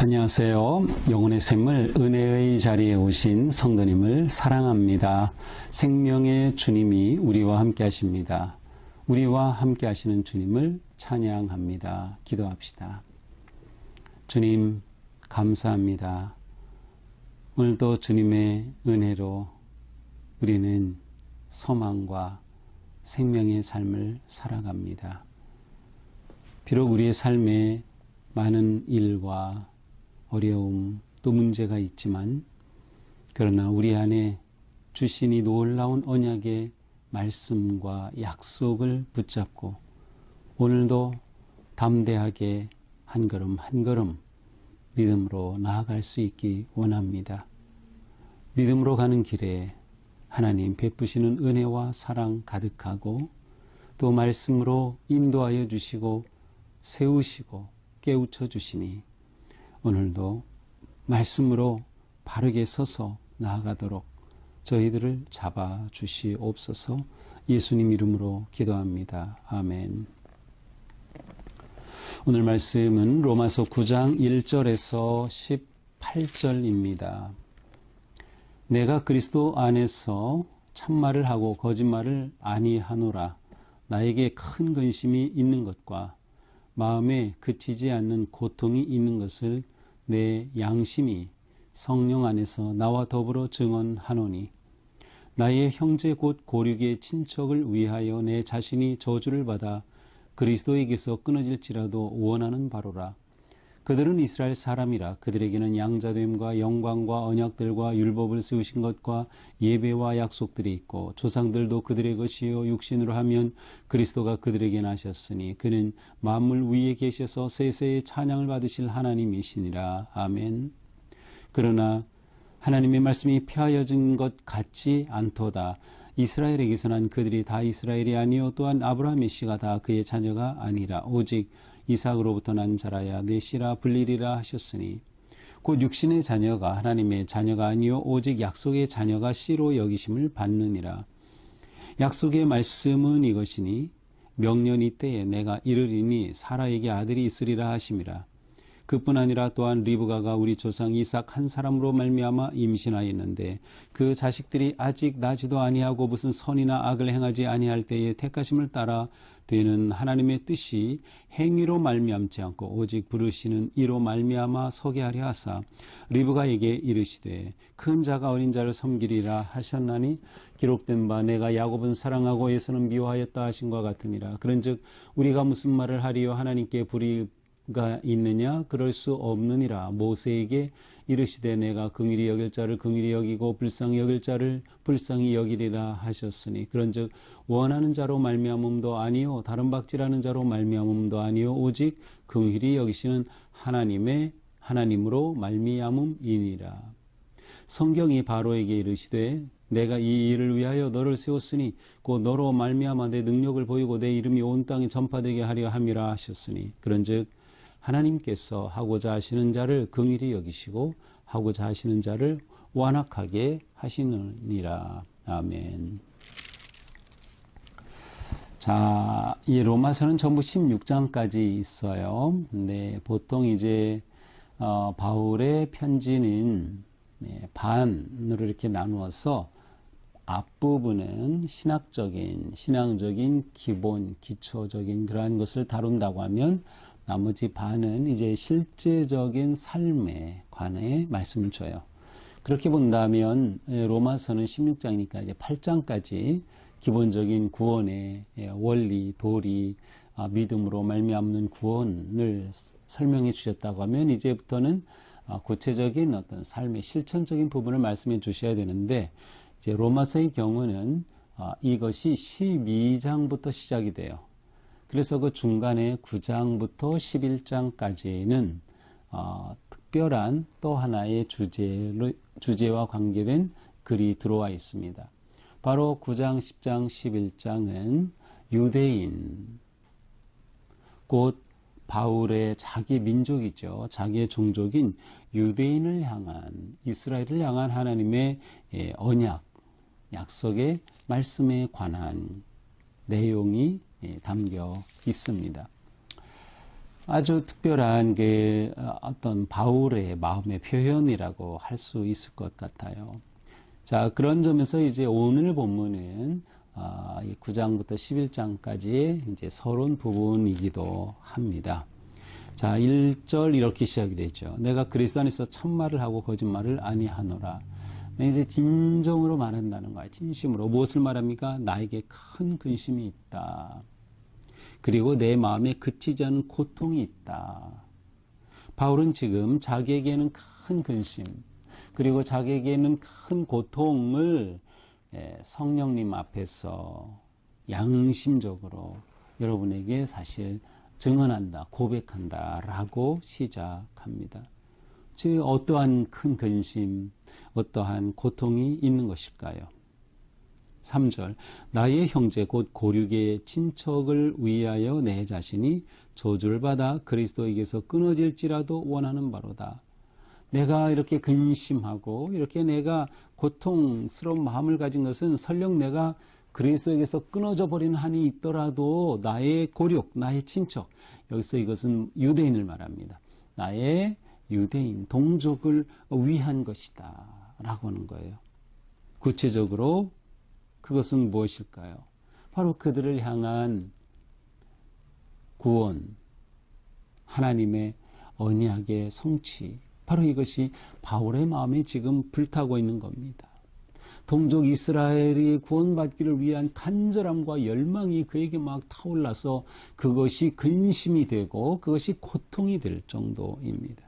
안녕하세요. 영혼의 샘물 은혜의 자리에 오신 성도님을 사랑합니다. 생명의 주님이 우리와 함께 하십니다. 우리와 함께 하시는 주님을 찬양합니다. 기도합시다. 주님 감사합니다. 오늘도 주님의 은혜로 우리는 소망과 생명의 삶을 살아갑니다. 비록 우리의 삶에 많은 일과 어려움 또 문제가 있지만 그러나 우리 안에 주신 이 놀라운 언약의 말씀과 약속을 붙잡고 오늘도 담대하게 한 걸음 한 걸음 믿음으로 나아갈 수 있기 원합니다. 믿음으로 가는 길에 하나님 베푸시는 은혜와 사랑 가득하고 또 말씀으로 인도하여 주시고 세우시고 깨우쳐 주시니 오늘도 말씀으로 바르게 서서 나아가도록 저희들을 잡아 주시옵소서. 예수님 이름으로 기도합니다. 아멘. 오늘 말씀은 로마서 9장 1절에서 18절입니다. 내가 그리스도 안에서 참말을 하고 거짓말을 아니하노라. 나에게 큰 근심이 있는 것과 마음에 그치지 않는 고통이 있는 것을 내 양심이 성령 안에서 나와 더불어 증언하노니 나의 형제 곧 고륙의 친척을 위하여 내 자신이 저주를 받아 그리스도에게서 끊어질지라도 원하는 바로라. 그들은 이스라엘 사람이라. 그들에게는 양자됨과 영광과 언약들과 율법을 세우신 것과 예배와 약속들이 있고 조상들도 그들의 것이요 육신으로 하면 그리스도가 그들에게 나셨으니 그는 만물 위에 계셔서 세세의 찬양을 받으실 하나님이시니라. 아멘. 그러나 하나님의 말씀이 폐하여진 것 같지 않도다. 이스라엘에게서 난 그들이 다 이스라엘이 아니요 또한 아브라함의 씨가 다 그의 자녀가 아니라 오직 이삭으로부터 난 자라야 내 씨라 불리리라 하셨으니 곧 육신의 자녀가 하나님의 자녀가 아니요 오직 약속의 자녀가 씨로 여기심을 받느니라. 약속의 말씀은 이것이니 명년 이때에 내가 이르리니 사라에게 아들이 있으리라 하심이라. 그뿐 아니라 또한 리브가가 우리 조상 이삭 한 사람으로 말미암아 임신하였는데 그 자식들이 아직 나지도 아니하고 무슨 선이나 악을 행하지 아니할 때에 택하심을 따라 되는 하나님의 뜻이 행위로 말미암지 않고 오직 부르시는 이로 말미암아 서게 하려 하사 리브가에게 이르시되 큰 자가 어린 자를 섬기리라 하셨나니 기록된 바 내가 야곱은 사랑하고 에서는 미워하였다 하신 것 같으니라. 그런즉 우리가 무슨 말을 하리요 하나님께 불의가 있느냐? 그럴 수 없느니라. 모세에게 이르시되 내가 긍휼히 여길 자를 긍휼히 여기고 불쌍히 여길 자를 불쌍히 여기리라 하셨으니 그런즉 원하는 자로 말미암음도 아니요 다른 박질하는 자로 말미암음도 아니요 오직 긍휼히 여기시는 하나님으로 말미암음이니라. 성경이 바로에게 이르시되 내가 이 일을 위하여 너를 세웠으니 곧 너로 말미암아 내 능력을 보이고 내 이름이 온 땅에 전파되게 하려 함이라 하셨으니 그런즉 하나님께서 하고자 하시는 자를 긍휼히 여기시고 하고자 하시는 자를 완악하게 하시느니라. 아멘. 자, 이 로마서는 전부 16장까지 있어요. 네, 보통 이제 바울의 편지는 반으로 이렇게 나누어서 앞부분은 신앙적인 기본, 기초적인 그러한 것을 다룬다고 하면 나머지 반은 이제 실제적인 삶에 관해 말씀을 줘요. 그렇게 본다면 로마서는 16장이니까 이제 8장까지 기본적인 구원의 원리, 도리, 믿음으로 말미암는 구원을 설명해 주셨다고 하면 이제부터는 구체적인 어떤 삶의 실천적인 부분을 말씀해 주셔야 되는데 이제 로마서의 경우는 이것이 12장부터 시작이 돼요. 그래서 그 중간에 9장부터 11장까지는 특별한 또 하나의 주제와 관계된 글이 들어와 있습니다. 바로 9장, 10장, 11장은 유대인, 곧 바울의 자기 민족이죠. 자기의 종족인 유대인을 향한, 이스라엘을 향한 하나님의 언약, 약속의 말씀에 관한 내용이 담겨 있습니다. 아주 특별한 게 어떤 바울의 마음의 표현이라고 할 수 있을 것 같아요. 자, 그런 점에서 이제 오늘 본문은 이 9장부터 11장까지 이제 서론 부분이기도 합니다. 자, 1절 이렇게 시작이 되죠. 내가 그리스도 안에서 참말을 하고 거짓말을 아니하노라. 이제 진정으로 말한다는 거야. 진심으로. 무엇을 말합니까? 나에게 큰 근심이 있다. 그리고 내 마음에 그치지 않은 고통이 있다. 바울은 지금 자기에게는 큰 근심, 그리고 자기에게는 큰 고통을 성령님 앞에서 양심적으로 여러분에게 사실 증언한다, 고백한다 라고 시작합니다. 즉 어떠한 큰 근심, 어떠한 고통이 있는 것일까요? 3절 나의 형제 곧 고륙의 친척을 위하여 내 자신이 저주를 받아 그리스도에게서 끊어질지라도 원하는 바로다. 내가 이렇게 근심하고 이렇게 내가 고통스러운 마음을 가진 것은 설령 내가 그리스도에게서 끊어져 버린 한이 있더라도 나의 고륙, 나의 친척, 여기서 이것은 유대인을 말합니다. 나의 유대인, 동족을 위한 것이다 라고 하는 거예요. 구체적으로 그것은 무엇일까요? 바로 그들을 향한 구원, 하나님의 언약의 성취, 바로 이것이 바울의 마음에 지금 불타고 있는 겁니다. 동족 이스라엘이 구원받기를 위한 간절함과 열망이 그에게 막 타올라서 그것이 근심이 되고 그것이 고통이 될 정도입니다.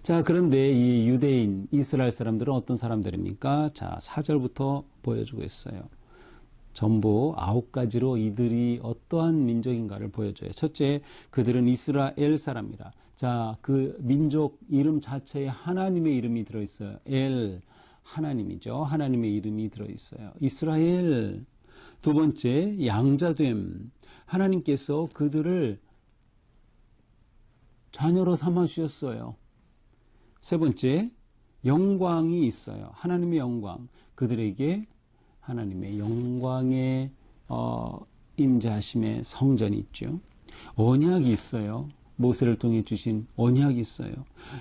자, 그런데 이 유대인, 이스라엘 사람들은 어떤 사람들입니까? 자, 4절부터 보여주고 있어요. 전부 9가지로 이들이 어떠한 민족인가를 보여줘요. 첫째, 그들은 이스라엘 사람이라. 자, 그 민족 이름 자체에 하나님의 이름이 들어있어요. 엘, 하나님이죠. 하나님의 이름이 들어있어요. 이스라엘. 두 번째, 양자됨. 하나님께서 그들을 자녀로 삼아주셨어요. 세 번째, 영광이 있어요. 하나님의 영광. 그들에게 하나님의 영광의 임재하심의 성전이 있죠. 언약이 있어요. 모세를 통해 주신 언약이 있어요.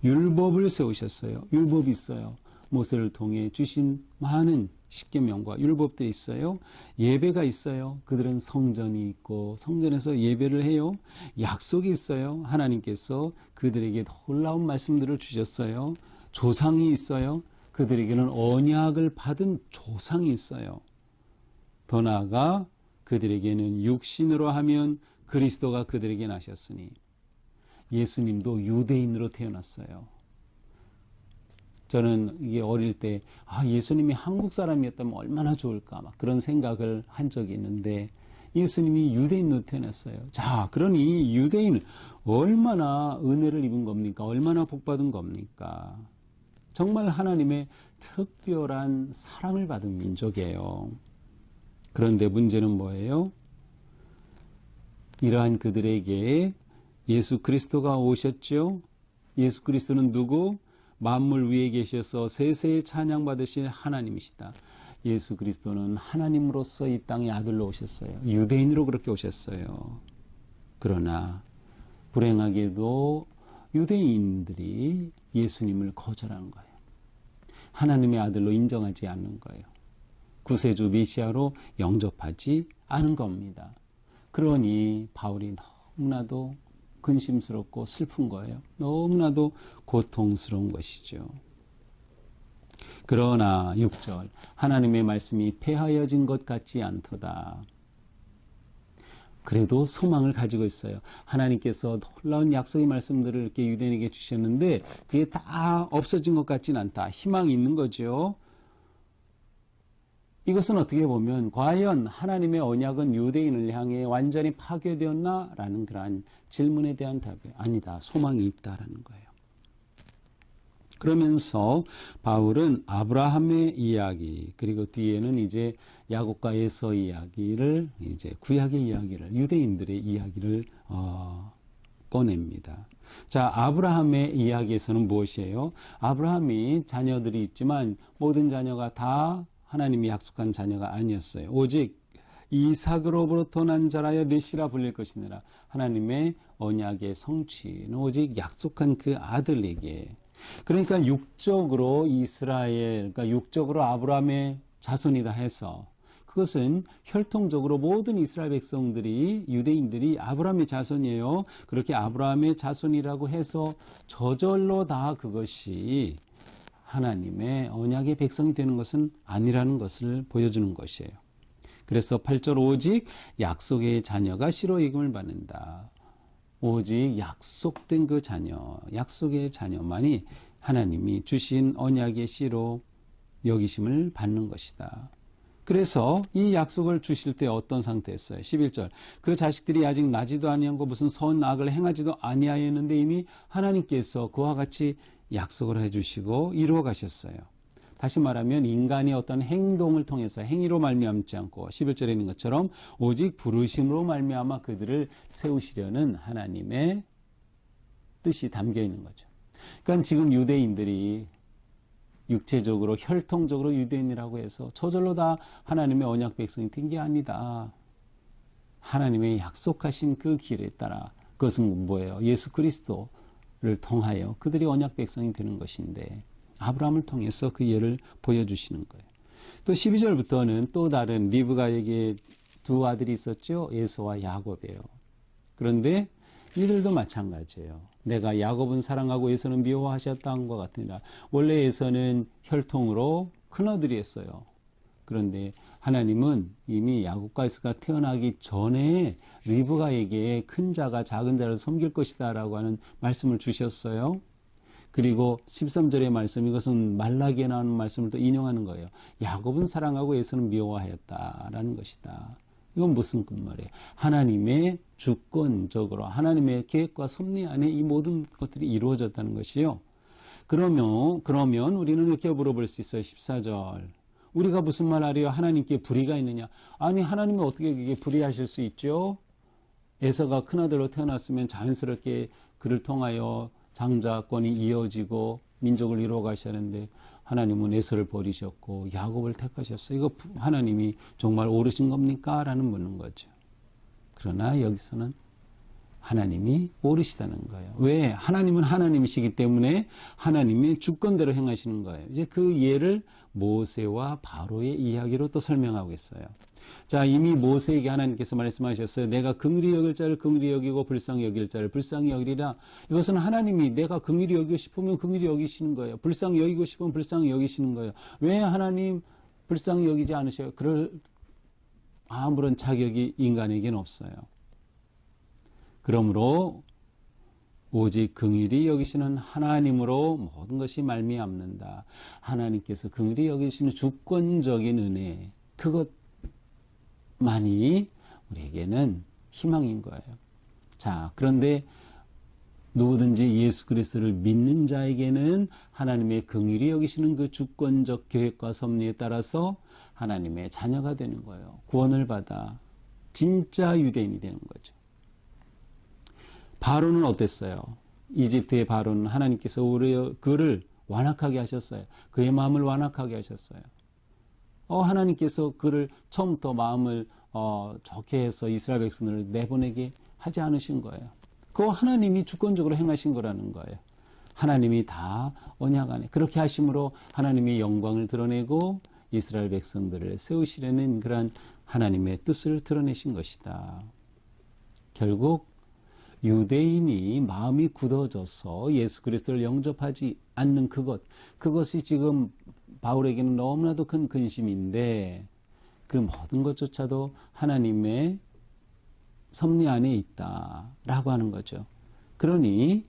율법을 세우셨어요. 율법이 있어요. 모세를 통해 주신 많은 십계명과 율법들이 있어요. 예배가 있어요. 그들은 성전이 있고 성전에서 예배를 해요. 약속이 있어요. 하나님께서 그들에게 놀라운 말씀들을 주셨어요. 조상이 있어요. 그들에게는 언약을 받은 조상이 있어요. 더 나아가 그들에게는 육신으로 하면 그리스도가 그들에게 나셨으니 예수님도 유대인으로 태어났어요. 저는 이게 어릴 때 예수님이 한국 사람이었다면 얼마나 좋을까 막 그런 생각을 한 적이 있는데 예수님이 유대인으로 태어났어요. 자, 그러니 유대인 얼마나 은혜를 입은 겁니까? 얼마나 복받은 겁니까? 정말 하나님의 특별한 사랑을 받은 민족이에요. 그런데 문제는 뭐예요? 이러한 그들에게 예수 그리스도가 오셨죠? 예수 그리스도는 누구? 만물 위에 계셔서 세세에 찬양받으실 하나님이시다. 예수 그리스도는 하나님으로서 이 땅에 아들로 오셨어요. 유대인으로 그렇게 오셨어요. 그러나 불행하게도 유대인들이 예수님을 거절한 거예요. 하나님의 아들로 인정하지 않는 거예요. 구세주 메시아로 영접하지 않은 겁니다. 그러니 바울이 너무나도 근심스럽고 슬픈 거예요. 너무나도 고통스러운 것이죠. 그러나 6절 하나님의 말씀이 폐하여진 것 같지 않도다. 그래도 소망을 가지고 있어요. 하나님께서 놀라운 약속의 말씀들을 이렇게 유대인에게 주셨는데 그게 다 없어진 것 같지는 않다. 희망이 있는 거죠. 이것은 어떻게 보면 과연 하나님의 언약은 유대인을 향해 완전히 파괴되었나? 라는 그러한 질문에 대한 답이 아니다. 소망이 있다라는 거예요. 그러면서 바울은 아브라함의 이야기 그리고 뒤에는 이제 야곱과 에서 이야기를 이제 구약의 이야기를 유대인들의 이야기를 꺼냅니다. 자, 아브라함의 이야기에서는 무엇이에요? 아브라함이 자녀들이 있지만 모든 자녀가 다 하나님이 약속한 자녀가 아니었어요. 오직 이삭으로부터 난 자라야 메시라 불릴 것이니라. 하나님의 언약의 성취는 오직 약속한 그 아들에게. 그러니까 육적으로 이스라엘, 그러니까 육적으로 아브라함의 자손이다 해서 그것은 혈통적으로 모든 이스라엘 백성들이, 유대인들이 아브라함의 자손이에요. 그렇게 아브라함의 자손이라고 해서 저절로 다 그것이 하나님의 언약의 백성이 되는 것은 아니라는 것을 보여주는 것이에요. 그래서 8절 오직 약속의 자녀가 씨로 여김을 받는다. 오직 약속된 그 자녀, 약속의 자녀만이 하나님이 주신 언약의 씨로 여기심을 받는 것이다. 그래서 이 약속을 주실 때 어떤 상태였어요? 11절. 그 자식들이 아직 나지도 아니하고 무슨 선악을 행하지도 아니하였는데 이미 하나님께서 그와 같이 약속을 해주시고 이루어 가셨어요. 다시 말하면 인간이 어떤 행동을 통해서 행위로 말미암지 않고 11절에 있는 것처럼 오직 부르심으로 말미암아 그들을 세우시려는 하나님의 뜻이 담겨 있는 거죠. 그러니까 지금 유대인들이 육체적으로 혈통적으로 유대인이라고 해서 저절로 다 하나님의 언약 백성이 된 게 아니다. 하나님의 약속하신 그 길에 따라 그것은 뭐예요? 예수 그리스도를 통하여 그들이 언약 백성이 되는 것인데 아브라함을 통해서 그 예를 보여주시는 거예요. 또 12절부터는 또 다른 리브가에게 두 아들이 있었죠. 에서와 야곱이에요. 그런데 이들도 마찬가지예요. 내가 야곱은 사랑하고 에서는 미워하셨다 한 것 같으니라. 원래 에서는 혈통으로 큰아들이었어요. 그런데 하나님은 이미 야곱과 에서가 태어나기 전에 리브가에게 큰 자가 작은 자를 섬길 것이다 라고 하는 말씀을 주셨어요. 그리고 13절의 말씀, 이것은 말라기에 나오는 말씀을 또 인용하는 거예요. 야곱은 사랑하고 에서는 미워하였다라는 것이다. 이건 무슨 말이에요? 하나님의 주권적으로 하나님의 계획과 섭리 안에 이 모든 것들이 이루어졌다는 것이요. 그러면 우리는 이렇게 물어볼 수 있어요. 14절. 우리가 무슨 말 하래요? 하나님께 불의가 있느냐? 아니, 하나님은 어떻게 그게 불의하실 수 있죠? 에서가 큰아들로 태어났으면 자연스럽게 그를 통하여 장자권이 이어지고 민족을 이루어 가시는데 하나님은 에서를 버리셨고 야곱을 택하셨어요. 이거 하나님이 정말 옳으신 겁니까? 라는 묻는 거죠. 그러나 여기서는 하나님이 옳으시다는 거예요. 왜? 하나님은 하나님이시기 때문에 하나님의 주권대로 행하시는 거예요. 이제 그 예를 모세와 바로의 이야기로 또 설명하고 있어요. 자, 이미 모세에게 하나님께서 말씀하셨어요. 내가 긍휼히 여길 자를 긍휼히 여기고 불쌍히 여길 자를 불쌍히 여기리라. 이것은 하나님이 내가 긍휼히 여기고 싶으면 긍휼히 여기시는 거예요. 불쌍히 여기고 싶으면 불쌍히 여기시는 거예요. 왜 하나님 불쌍히 여기지 않으셔요? 그럴 아무런 자격이 인간에게는 없어요. 그러므로 오직 긍휼히 여기시는 하나님으로 모든 것이 말미암는다. 하나님께서 긍휼히 여기시는 주권적인 은혜, 그것만이 우리에게는 희망인 거예요. 자, 그런데 누구든지 예수 그리스도를 믿는 자에게는 하나님의 긍휼히 여기시는 그 주권적 계획과 섭리에 따라서 하나님의 자녀가 되는 거예요. 구원을 받아 진짜 유대인이 되는 거죠. 바로는 어땠어요? 이집트의 바로는 하나님께서 그를 완악하게 하셨어요. 그의 마음을 완악하게 하셨어요. 하나님께서 그를 처음부터 마음을 좋게 해서 이스라엘 백성을 내보내게 하지 않으신 거예요. 그거 하나님이 주권적으로 행하신 거라는 거예요. 하나님이 다 언약 안에 그렇게 하심으로 하나님의 영광을 드러내고 이스라엘 백성들을 세우시려는 그러한 하나님의 뜻을 드러내신 것이다. 결국 유대인이 마음이 굳어져서 예수 그리스도를 영접하지 않는 그것이 지금 바울에게는 너무나도 큰 근심인데 그 모든 것조차도 하나님의 섭리 안에 있다라고 하는 거죠. 그러니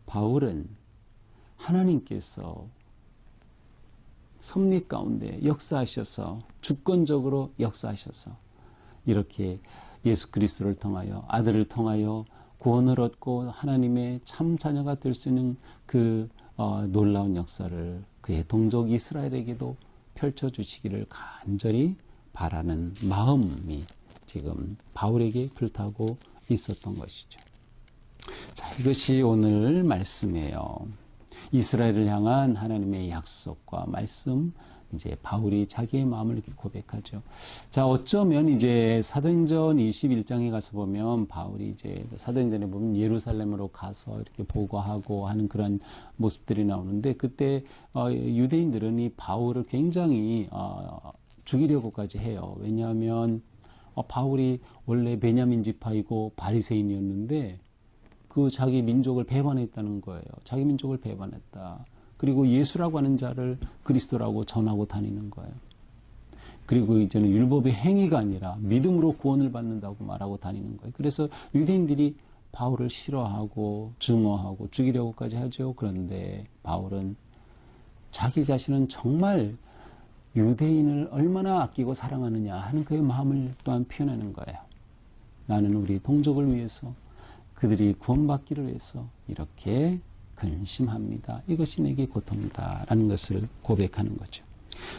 바울은 하나님께서 섭리 가운데 역사하셔서 주권적으로 역사하셔서 이렇게 예수 그리스도를 통하여 아들을 통하여 구원을 얻고 하나님의 참 자녀가 될 수 있는 그 놀라운 역사를 그의 동족 이스라엘에게도 펼쳐주시기를 간절히 바라는 마음이 지금 바울에게 불타고 있었던 것이죠. 자, 이것이 오늘 말씀이에요. 이스라엘을 향한 하나님의 약속과 말씀, 이제 바울이 자기의 마음을 이렇게 고백하죠. 자, 어쩌면 이제 사도행전 21장에 가서 보면 바울이 이제 사도행전에 보면 예루살렘으로 가서 이렇게 보고하고 하는 그런 모습들이 나오는데 그때 유대인들은 이 바울을 굉장히 죽이려고까지 해요. 왜냐하면 바울이 원래 베냐민 지파이고 바리새인이었는데 그 자기 민족을 배반했다는 거예요. 자기 민족을 배반했다. 그리고 예수라고 하는 자를 그리스도라고 전하고 다니는 거예요. 그리고 이제는 율법의 행위가 아니라 믿음으로 구원을 받는다고 말하고 다니는 거예요. 그래서 유대인들이 바울을 싫어하고 증오하고 죽이려고까지 하죠. 그런데 바울은 자기 자신은 정말 유대인을 얼마나 아끼고 사랑하느냐 하는 그의 마음을 또한 표현하는 거예요. 나는 우리 동족을 위해서 그들이 구원받기를 위해서 이렇게 근심합니다. 이것이 내게 고통이다라는 것을 고백하는 거죠.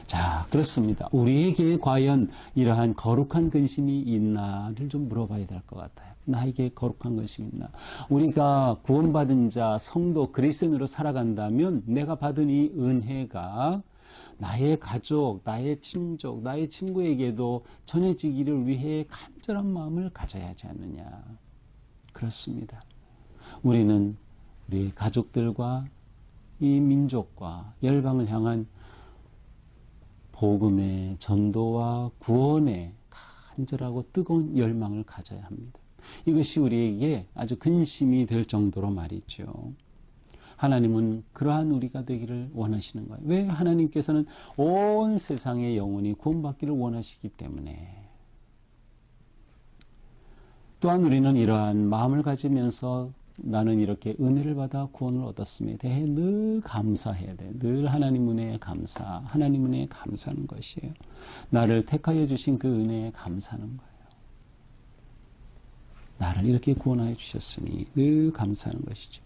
자, 그렇습니다. 우리에게 과연 이러한 거룩한 근심이 있나를 좀 물어봐야 될 것 같아요. 나에게 거룩한 근심이 있나? 우리가 구원받은 자, 성도, 그리스도인으로 살아간다면 내가 받은 이 은혜가 나의 가족, 나의 친족, 나의 친구에게도 전해지기를 위해 간절한 마음을 가져야 하지 않느냐. 그렇습니다. 우리는 우리 가족들과 이 민족과 열방을 향한 복음의 전도와 구원의 간절하고 뜨거운 열망을 가져야 합니다. 이것이 우리에게 아주 근심이 될 정도로 말이죠. 하나님은 그러한 우리가 되기를 원하시는 거예요. 왜? 하나님께서는 온 세상의 영혼이 구원받기를 원하시기 때문에. 또한 우리는 이러한 마음을 가지면서 나는 이렇게 은혜를 받아 구원을 얻었음에 대해 늘 감사해야 돼. 늘 하나님 은혜에 감사, 하나님 은혜에 감사하는 것이에요. 나를 택하여 주신 그 은혜에 감사하는 거예요. 나를 이렇게 구원하여 주셨으니 늘 감사하는 것이죠.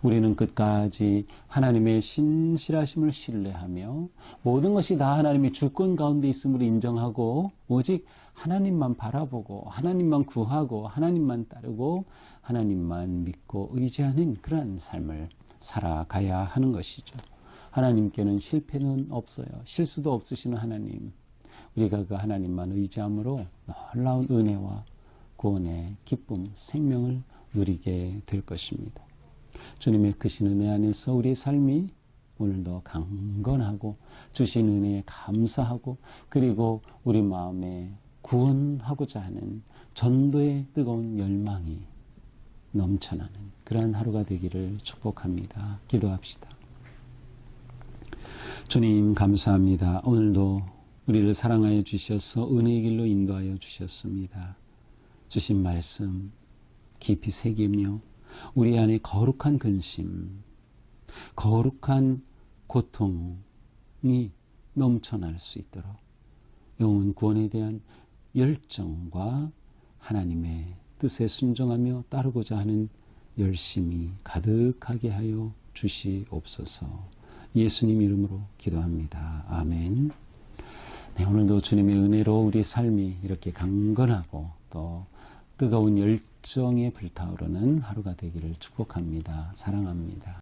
우리는 끝까지 하나님의 신실하심을 신뢰하며 모든 것이 다 하나님의 주권 가운데 있음을 인정하고 오직 하나님만 바라보고 하나님만 구하고 하나님만 따르고 하나님만 믿고 의지하는 그러한 삶을 살아가야 하는 것이죠. 하나님께는 실패는 없어요. 실수도 없으시는 하나님. 우리가 그 하나님만 의지함으로 놀라운 은혜와 구원의 기쁨, 생명을 누리게 될 것입니다. 주님의 크신 은혜 안에서 우리의 삶이 오늘도 강건하고 주신 은혜에 감사하고 그리고 우리 마음에 구원하고자 하는 전도의 뜨거운 열망이 넘쳐나는 그러한 하루가 되기를 축복합니다. 기도합시다. 주님 감사합니다. 오늘도 우리를 사랑하여 주셔서 은혜의 길로 인도하여 주셨습니다. 주신 말씀 깊이 새기며 우리 안에 거룩한 근심, 거룩한 고통이 넘쳐날 수 있도록 영혼 구원에 대한 열정과 하나님의 뜻에 순종하며 따르고자 하는 열심이 가득하게 하여 주시옵소서. 예수님 이름으로 기도합니다. 아멘. 네, 오늘도 주님의 은혜로 우리 삶이 이렇게 강건하고 또 뜨거운 열정에 불타오르는 하루가 되기를 축복합니다. 사랑합니다.